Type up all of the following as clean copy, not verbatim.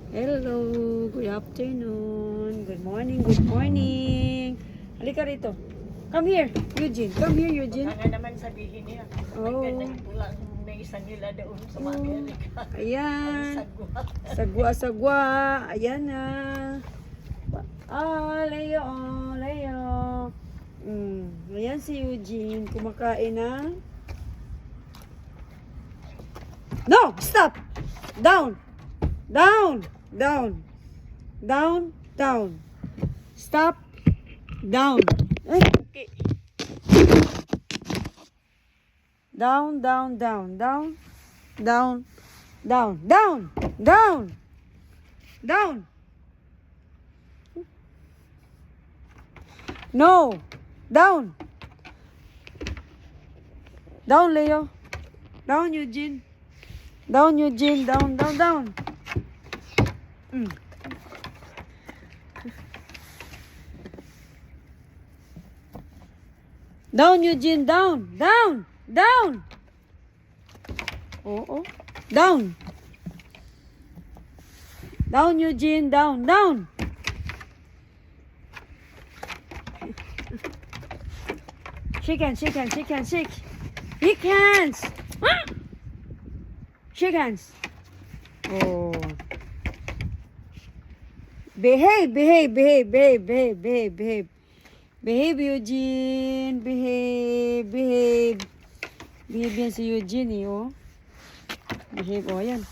Hello, good afternoon, good morning, good morning. Halika rito. Come here, Eugene. Come here, Eugene. Baka nga naman sabihin niya. Oh. Wala na isa nila doon sa Amerika. Ayan. Sagwa. Sagwa-sagwa. Ayan na. Leo, Leo. Ayan si Eugene. Kumakain na. No! Stop! Down! Down! Down! Down! Down! Stop! Down! Ay, okay. Down, down, down, down, down, down, down, down, down. No, down. Down, Leo. Down, Eugene. Down, Eugene. Down, down, down. Down, Eugene. Down, down, down. Oh. Down. Down, Eugene. Down, down. Shake hands, shake hands, shake hands, shake. Shake hands. Shake hands. Oh. Behave, behave, behave, behave, behave, behave, behave. Behave, Eugene. Behave, behave. Behave yan si Eugene, oh. Behave, oh, yan.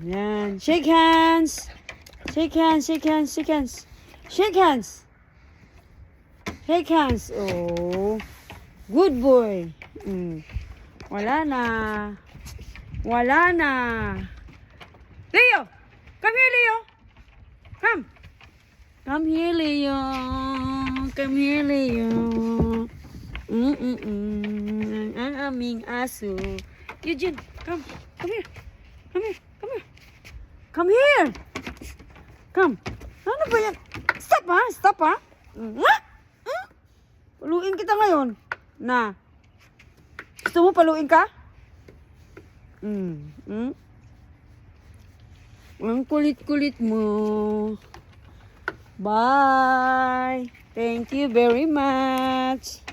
Yan. Shake hands. Shake hands, shake hands, shake hands. Shake hands. Shake hands. Oh. Good boy. Wala na. Wala na. Leo! Come here, Leo! Come! Come here, Leo. Come here, Leo. Ang aming aso. Eugene, come. Come here. Come here. Come here. Come here. Come. Ano ba yan? Stop, ha? Stop, ha? Paluin kita ngayon. Na. Gusto mo paluin ka? Ang kulit-kulit mo. Bye. Thank you very much.